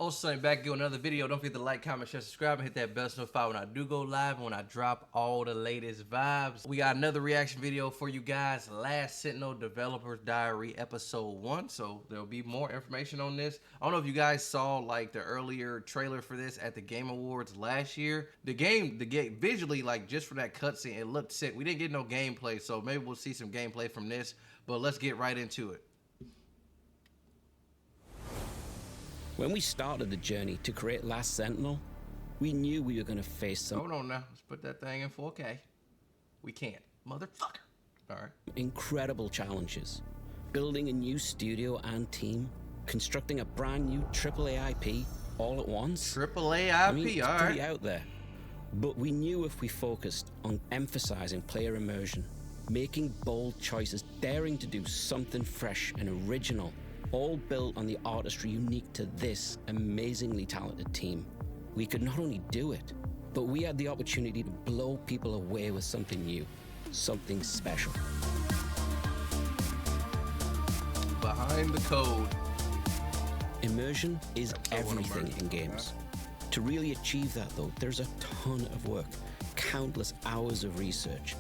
oldsoulsuni back with another video. Don't forget to like, comment, share, subscribe, and hit that bell to notify when I do go live and when I drop all the latest vibes. We got another reaction video for you guys. Last Sentinel Developer's Diary Episode 1. So there'll be more information on this. I don't know if you guys saw like the earlier trailer for this at the Game Awards last year. The game visually, like just for that cutscene, it looked sick. We didn't get no gameplay, so maybe we'll see some gameplay from this. But let's get right into it. When we started the journey to create Last Sentinel, we knew we were going to face some... Hold on now. Let's put that thing in 4K. We can't. Motherfucker. All right. Incredible challenges. Building a new studio and team, constructing a brand new AAA IP all at once. AAA IP, I mean, it's all pretty right. out there. But we knew if we focused on emphasizing player immersion, making bold choices, daring to do something fresh and original, all built on the artistry unique to this amazingly talented team, we could not only do it, but we had the opportunity to blow people away with something new, something special. Behind the code. Immersion is everything in games. To really achieve that though, there's a ton of work, countless hours of research,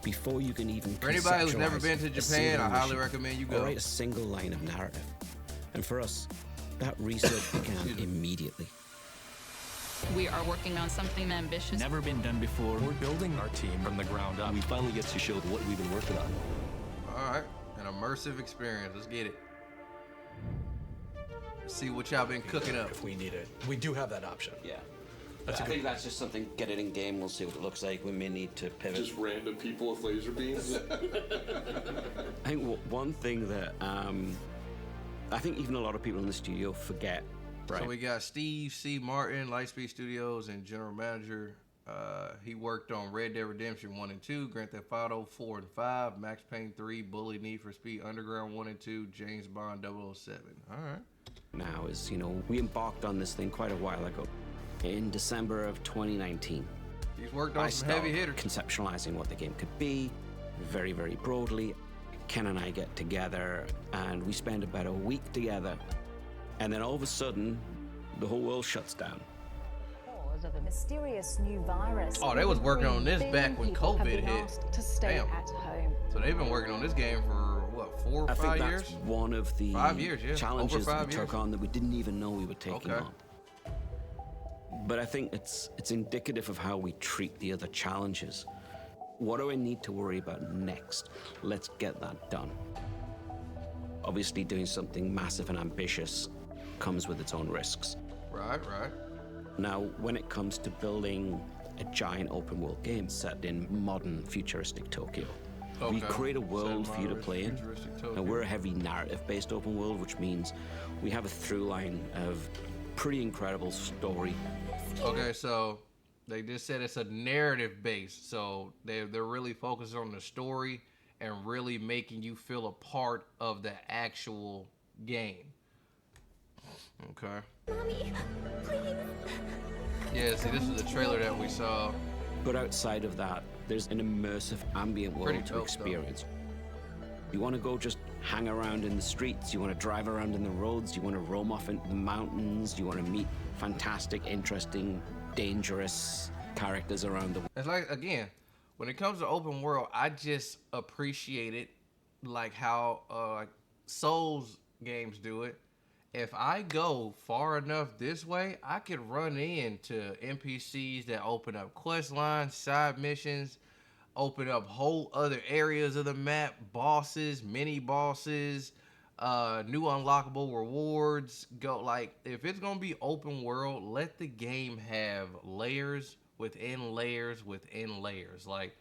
before you can even For anybody who's never been to Japan, I highly recommend you go. Or write a single line of narrative. And for us, that research began immediately. We are working on something ambitious. Never been done before. We're building our team from the ground up. We finally get to show what we've been working on. All right, an immersive experience. Let's get it. Let's see what y'all been cooking up. If we need it, we do have that option. Yeah. I think that's just something, get it in game, we'll see what it looks like. We may need to pivot. Just random people with laser beams? I think one thing that I think even a lot of people in the studio forget, right? So we got Steve C. Martin, Lightspeed Studios and General Manager. He worked on Red Dead Redemption 1 and 2, Grand Theft Auto 4 and 5, Max Payne 3, Bully, Need for Speed Underground 1 and 2, James Bond 007. All right. Now is, you know, we embarked on this thing quite a while ago. In December of 2019. He's worked on some heavy hitters. Conceptualizing what the game could be, very, very broadly. Ken and I get together and we spend about a week together. And then all of a sudden, the whole world shuts down. Of a mysterious new virus. Oh, they was working on this back when COVID hit. To stay Damn. at home. So they've been working on this game for what, 4 or 5 years? That's one of the 5 years, yeah. challenges Over 5 that we years. took on that we didn't even know we were taking Okay. on. But I think it's indicative of how we treat the other challenges. What do I need to worry about next? Let's get that done. Obviously, doing something massive and ambitious comes with its own risks. Right, right. Now, when it comes to building a giant open world game set in modern futuristic Tokyo, we create a world for you to play in. And we're a heavy narrative-based open world, which means we have a through line of pretty incredible story. Okay, so they just said it's a narrative based, so they're really focused on the story and really making you feel a part of the actual game. Okay. Mommy, please. Yeah, see, this is the trailer that we saw. But outside of that, there's an immersive ambient Pretty world to dope, experience. You want to go just hang around in the streets, you want to drive around in the roads, you want to roam off into the mountains, you want to meet fantastic, interesting, dangerous characters around the world. It's like, again, when it comes to open world, I just appreciate it like how like Souls games do it. If I go far enough this way, I could run into NPCs that open up quest lines, side missions, open up whole other areas of the map, bosses, mini bosses, new unlockable rewards. Go, like, if it's gonna be open world, let the game have layers within layers within layers. Like,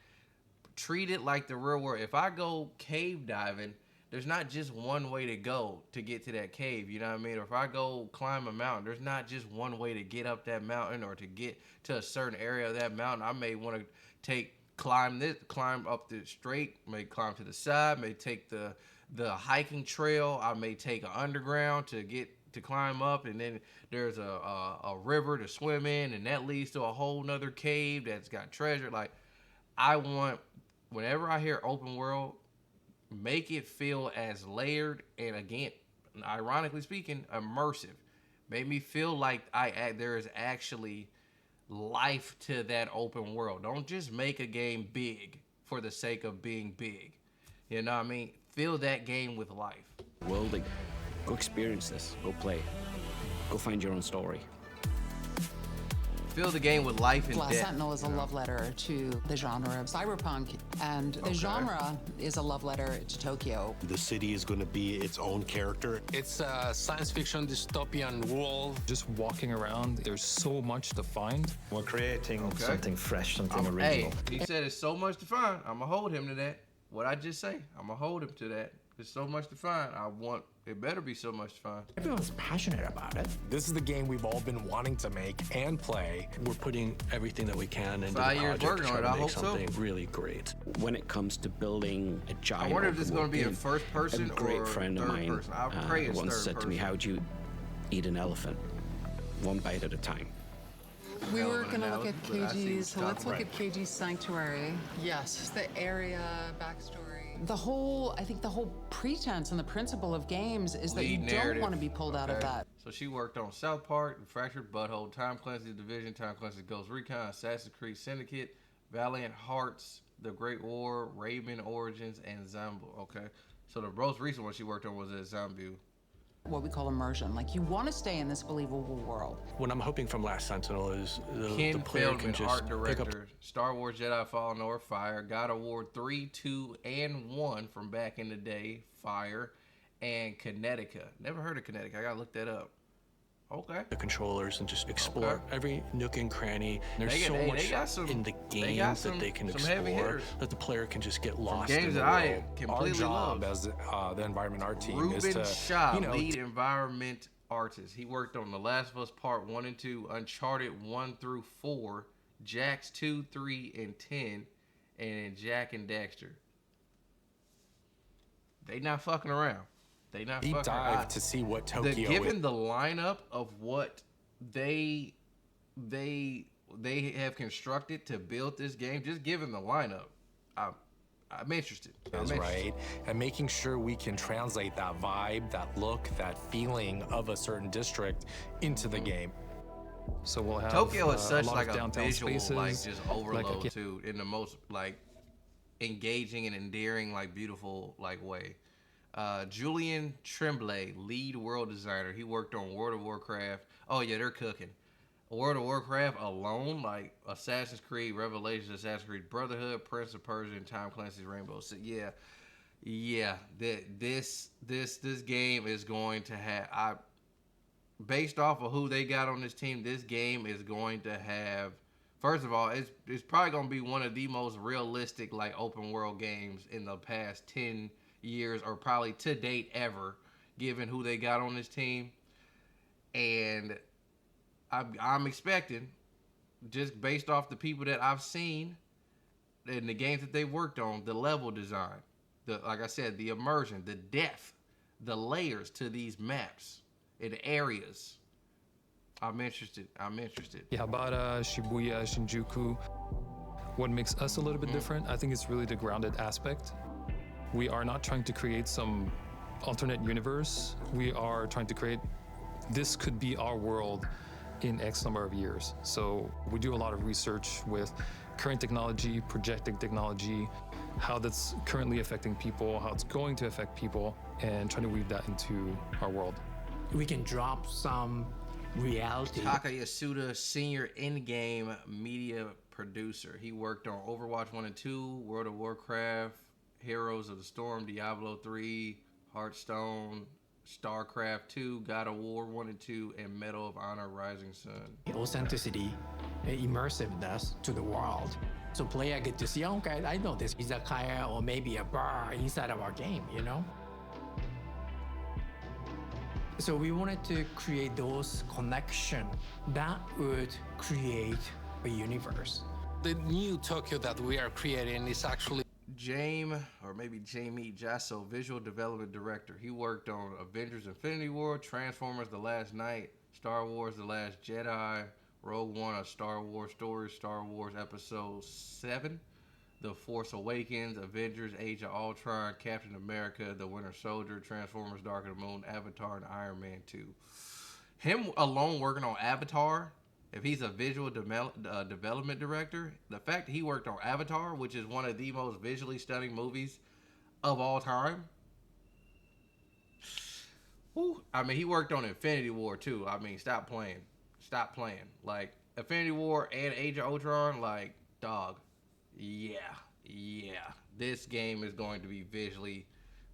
treat it like the real world. If I go cave diving, there's not just one way to go to get to that cave, you know what I mean? Or if I go climb a mountain, there's not just one way to get up that mountain or to get to a certain area of that mountain. I may want to climb up the straight, may climb to the side, may take the hiking trail. I may take an underground to climb up, and then there's a river to swim in, and that leads to a whole nother cave that's got treasure. Like, I want, whenever I hear open world, make it feel as layered and, again, ironically speaking, immersive. Made me feel like there is actually life to that open world. Don't just make a game big for the sake of being big. You know what I mean? Fill that game with life. Worlding. Go experience this. Go play. Go find your own story. Fill the game with life and Glass depth. Sentinel is a love letter to the genre of cyberpunk, and the genre is a love letter to Tokyo. The city is going to be its own character. It's a science fiction dystopian world. Just walking around, there's so much to find. We're creating something fresh, something original. Hey, he said it's so much to find. I'm going to hold him to that. What I just say, I'm going to hold him to that. There's so much to find. It better be so much to find. Everyone's passionate about it. This is the game we've all been wanting to make and play. We're putting everything that we can into 5 the years project working to on try it. to I make hope something so. really great. When it comes to building a giant I wonder if this is going to be game, in first person a great or friend of third mine person. I pray it's once third said to me, person. how would you eat an elephant? One bite at a time. We Hell were of an going to look at analogy, but I see what KG's, so you're let's talking look at KG's Sanctuary. Yes, the area, backstory. I think the whole pretense and the principle of games is that you Lead don't narrative. want to be pulled out of Okay. that. So she worked on South Park, The Fractured Butthole, Tom Clancy's Division, Tom Clancy's Ghost Recon, Assassin's Creed Syndicate, Valiant Hearts, The Great War, Raven Origins, and Zombie. Okay. So the most recent one she worked on was at Zombie. What we call immersion. Like, you want to stay in this believable world. What I'm hoping from Last Sentinel is the Ken player can Feldman, just art pick up. director, Star Wars Jedi Fallen Order, Fire, God of War 3, 2, and 1 from back in the day, Fire, and Kinetica. Never heard of Kinetica. I gotta look that up. Okay. The controllers and just explore every nook and cranny. There's They so much got some- in the they game got that they can some heavy explore hitters. that the player can just get lost games in the that I world. Our completely job love. as the environment art team Ruben is to, Shaw, lead environment artist. He worked on The Last of Us Part 1 and 2, Uncharted 1 through 4, Jax 2, 3, and 10, and Jack and Daxter. They not fucking around. They not deep fucking dive around. to see what Tokyo is. Given the lineup of what they have constructed to build this game, just given the lineup, I'm interested. That's right. And making sure we can translate that vibe, that look, that feeling of a certain district into the game. So we'll have Tokyo is such a lot like of a downtown visual, spaces, like just overload like too, in the most like engaging and endearing, like beautiful like way. Julian Tremblay, lead world designer. He worked on World of Warcraft. Oh yeah, they're cooking. World of Warcraft alone, like Assassin's Creed Revelations, Assassin's Creed Brotherhood, Prince of Persia, and Tom Clancy's Rainbow. So yeah, this game is going to have. Based off of who they got on this team, this game is going to have. First of all, it's probably going to be one of the most realistic like open world games in the past 10 years, or probably to date ever, given who they got on this team. And I'm expecting, just based off the people that I've seen and the games that they worked on, the level design, like I said, the immersion, the depth, the layers to these maps and areas. I'm interested. Yabara, Shibuya, Shinjuku. What makes us a little bit different, I think it's really the grounded aspect. We are not trying to create some alternate universe. We are trying to create, this could be our world in X number of years. So we do a lot of research with current technology, projecting technology, how that's currently affecting people, how it's going to affect people, and trying to weave that into our world. We can drop some reality. Taka Yasuda, senior in-game media producer. He worked on Overwatch 1 and 2, World of Warcraft, Heroes of the Storm, Diablo 3, Hearthstone, StarCraft 2, God of War 1 and 2, and Medal of Honor Rising Sun. Authenticity, immersiveness to the world. So player get to see, okay, I know this izakaya or maybe a bar inside of our game, you know? So we wanted to create those connections that would create a universe. The new Tokyo that we are creating is actually Jamie Jasso, visual development director. He worked on Avengers Infinity War, Transformers The Last Night, Star Wars The Last Jedi, Rogue One, A Star Wars Story, Star Wars Episode 7, The Force Awakens, Avengers Age of Ultron, Captain America, The Winter Soldier, Transformers Dark of the Moon, Avatar, and Iron Man 2. him alone working on Avatar, if he's a visual development director, the fact that he worked on Avatar, which is one of the most visually stunning movies of all time. Whew, I mean, he worked on Infinity War too. I mean, stop playing. Like, Infinity War and Age of Ultron, like, dog. Yeah. This game is going to be visually,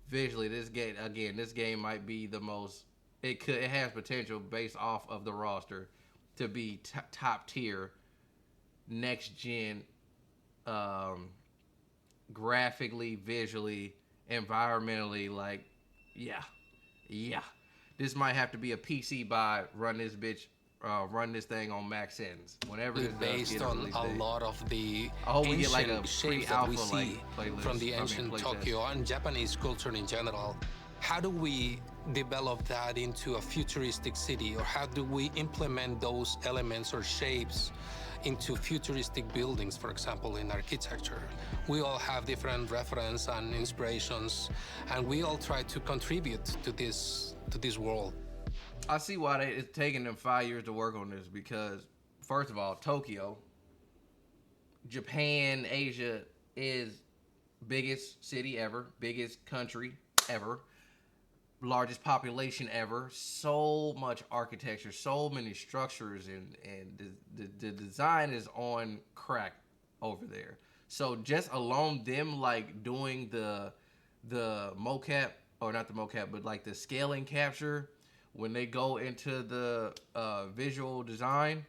this game might be the most, it has potential based off of the roster to be top tier, next gen, graphically, visually, environmentally, like, yeah. This might have to be a PC buy, run this thing on max ends. Whenever it's based on a lot of the ancient like a shapes that we see from the ancient Tokyo and Japanese culture in general. How do we develop that into a futuristic city, or how do we implement those elements or shapes into futuristic buildings, for example, in architecture? We all have different reference and inspirations, and we all try to contribute to this world. I see why it's taking them 5 years to work on this, because first of all, Tokyo, Japan, Asia is biggest city ever, biggest country ever, largest population ever, so much architecture, so many structures, and the design is on crack over there. So just alone them like doing the mocap, or not the mocap, but like the scaling capture when they go into the visual design,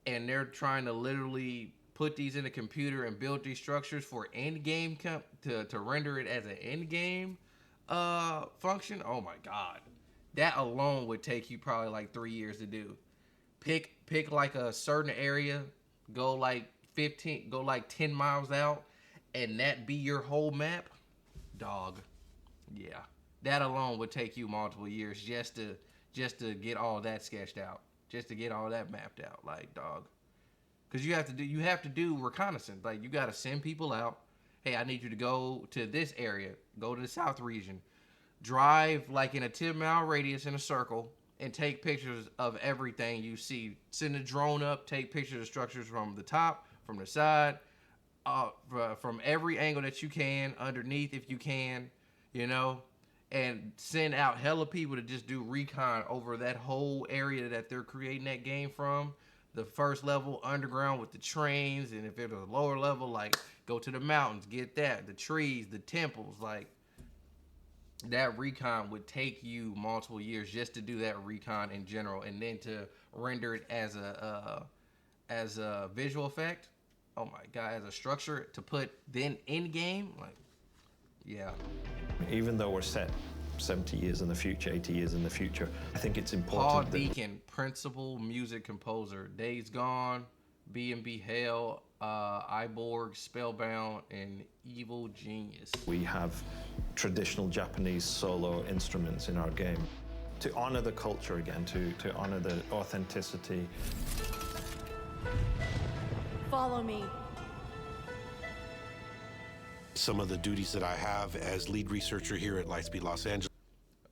and they're trying to literally put these in the computer and build these structures for end game to render it as an end game function. Oh my god, that alone would take you probably like 3 years to do. Pick like a certain area, go like 10 miles out, and that be your whole map, dog. Yeah, that alone would take you multiple years just to get all that sketched out, just to get all that mapped out, like, dog. Because you have to do reconnaissance. Like, you got to send people out. Hey, I need you to go to this area, go to the south region, drive like in a 10-mile radius in a circle, and take pictures of everything you see. Send a drone up, take pictures of structures from the top, from the side, from every angle that you can, underneath if you can, and send out hella people to just do recon over that whole area that they're creating that game from. The first level underground with the trains, and if it was a lower level, like, go to the mountains, get that, the trees, the temples, like, that recon would take you multiple years just to do that recon in general, and then to render it as a visual effect. Oh my god, as a structure to put then in game, like, yeah. Even though we're set 70 years in the future, 80 years in the future, I think it's important. Paul Deacon, principal music composer, Days Gone, B&B Hell, Iborg, Spellbound, and Evil Genius. We have traditional Japanese solo instruments in our game to honor the culture again, to honor the authenticity. Follow me. Some of the duties that I have as lead researcher here at Lightspeed Los Angeles.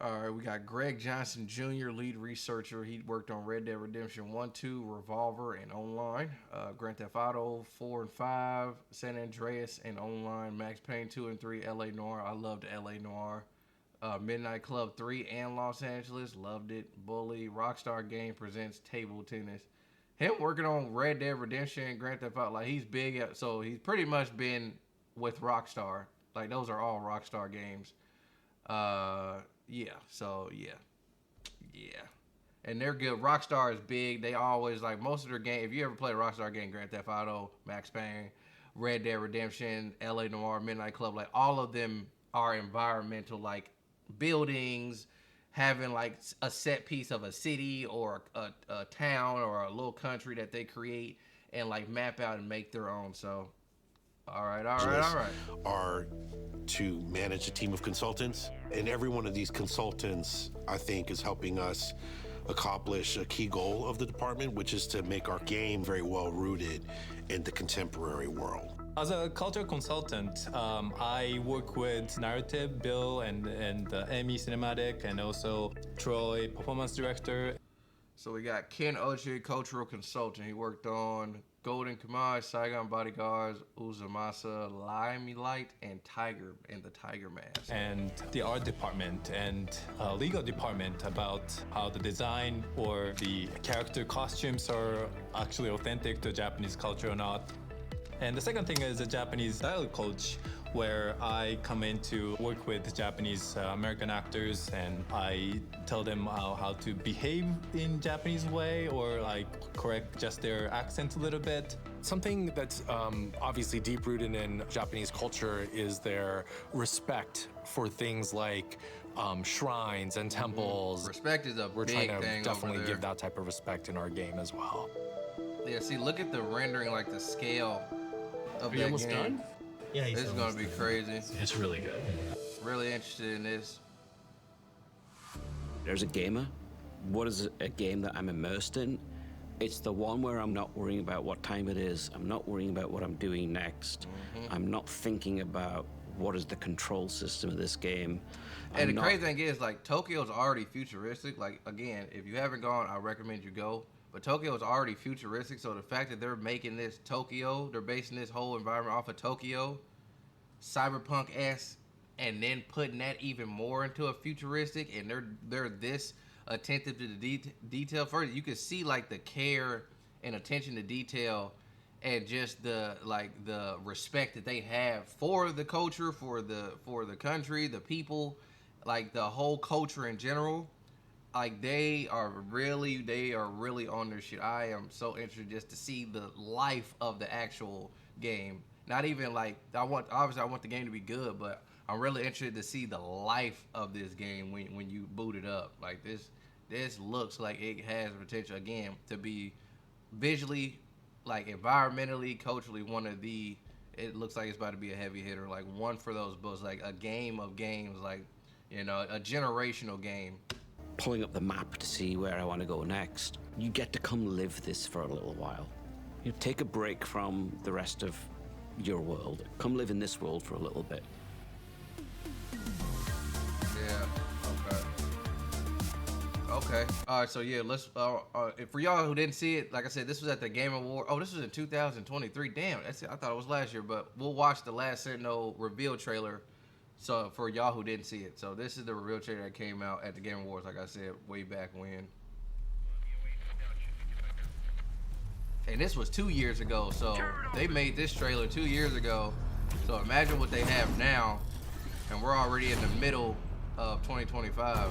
All right, we got Greg Johnson Jr., lead researcher. He worked on Red Dead Redemption 1, 2, Revolver, and Online. Grand Theft Auto 4 and 5, San Andreas, and Online. Max Payne 2 and 3, L.A. Noire. I loved L.A. Noire. Midnight Club 3 and Los Angeles. Loved it. Bully. Rockstar Game presents Table Tennis. Him working on Red Dead Redemption and Grand Theft Auto, like, he's big. So he's pretty much been with Rockstar. Like, those are all Rockstar games. Yeah, so yeah. And they're good. Rockstar is big. They always, like, most of their game, if you ever play a Rockstar game, Grand Theft Auto, Max Payne, Red Dead Redemption, L.A. Noire, Midnight Club, like, all of them are environmental, like, buildings, having, like, a set piece of a city or a town or a little country that they create and, like, map out and make their own. So, all right. Are to manage a team of consultants. And every one of these consultants, I think, is helping us accomplish a key goal of the department, which is to make our game very well rooted in the contemporary world. As a culture consultant, I work with narrative, Bill, and Amy Cinematic, and also Troy, performance director. So we got Ken Ochi, cultural consultant. He worked on Golden Kamuy, Saigon Bodyguards, Uzumasa, Limelight, and the Tiger Mask. And the art department and legal department about how the design or the character costumes are actually authentic to Japanese culture or not. And the second thing is a Japanese dialogue coach, where I come in to work with Japanese American actors, and I tell them how to behave in Japanese way, or like correct just their accent a little bit. Something that's obviously deep-rooted in Japanese culture is their respect for things like shrines and temples. Respect is a We're big trying to thing definitely over there. give that type of respect in our game as well. Yeah, see, look at the rendering, like the scale of Are you that almost game. done? Yeah, he's This is gonna be crazy. It's really good. Really interested in this. There's a gamer. What is a game that I'm immersed in? It's the one where I'm not worrying about what time it is. I'm not worrying about what I'm doing next. I'm not thinking about what is the control system of this game. And the crazy thing is, like, Tokyo's already futuristic. Like, again, if you haven't gone, I recommend you go. But Tokyo is already futuristic, so the fact that they're making this Tokyo, they're basing this whole environment off of Tokyo, cyberpunk-esque, and then putting that even more into a futuristic, and they're this attentive to the detail. First, you can see like the care and attention to detail, and just the respect that they have for the culture, for the country, the people, like the whole culture in general. Like they are really on their shit. I am so interested just to see the life of the actual game. Not even like obviously I want the game to be good, but I'm really interested to see the life of this game when you boot it up. Like this looks like it has the potential again to be visually, like environmentally, culturally it looks like it's about to be a heavy hitter, like one for those books, like a game of games, like, you know, a generational game. Pulling up the map to see where I want to go next. You get to come live this for a little while. You take a break from the rest of your world. Come live in this world for a little bit. Yeah. Okay. All right. So yeah, let's. For y'all who didn't see it, like I said, this was at the Game Award. Oh, this was in 2023. Damn. I thought it was last year, but we'll watch the last Sentinel reveal trailer. So for y'all who didn't see it, so this is the reveal trailer that came out at the Game Awards, like I said, way back when. And this was 2 years ago, so they made this trailer 2 years ago. So imagine what they have now, and we're already in the middle of 2025.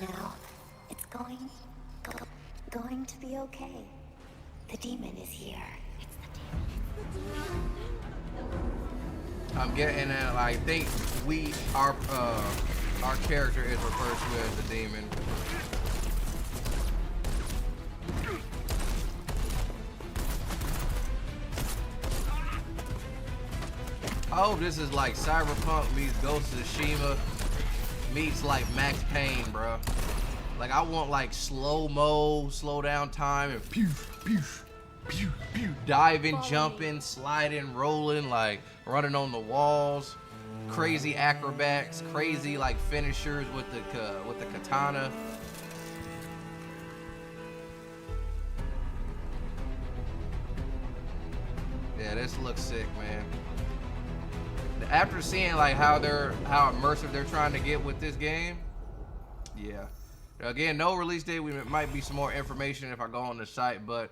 Now, it's going to be okay. The demon is here. It's the demon. I'm getting that. I think our character is referred to as the demon. I hope this is like Cyberpunk meets Ghost of Tsushima meets like Max Payne, bro. Like I want like slow-mo, slow down time, and pew, pew, pew, pew, diving, jumping, sliding, rolling, like running on the walls, crazy acrobats, crazy like finishers with the katana. Yeah, this looks sick, man. After seeing like how immersive they're trying to get with this game, yeah. Again, no release date. We might be some more information if I go on the site, but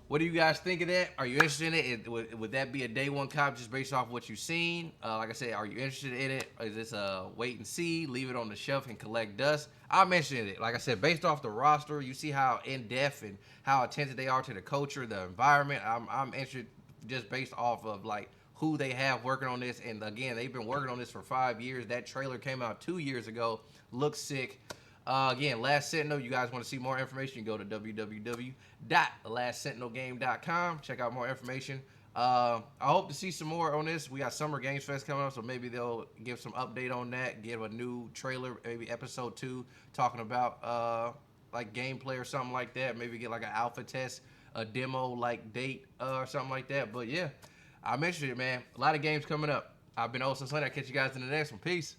what do you guys think of that? Are you interested in it? Would that be a day one cop just based off what you've seen? Like I said, are you interested in it? Is this a wait and see, leave it on the shelf and collect dust? I'm interested in it. Like I said, based off the roster, you see how in depth and how attentive they are to the culture, the environment. I'm interested just based off of like who they have working on this. And again, they've been working on this for 5 years. That trailer came out 2 years ago. Looks sick. Again, Last Sentinel. You guys want to see more information? You go to www.thelastsentinelgame.com. Check out more information. I hope to see some more on this. We got Summer Games Fest coming up, so maybe they'll give some update on that, give a new trailer, maybe episode 2, talking about like gameplay or something like that. Maybe get like an alpha test, a demo like date or something like that. But yeah, I mentioned it, man. A lot of games coming up. I've been oldsoulsuni. I'll catch you guys in the next one. Peace.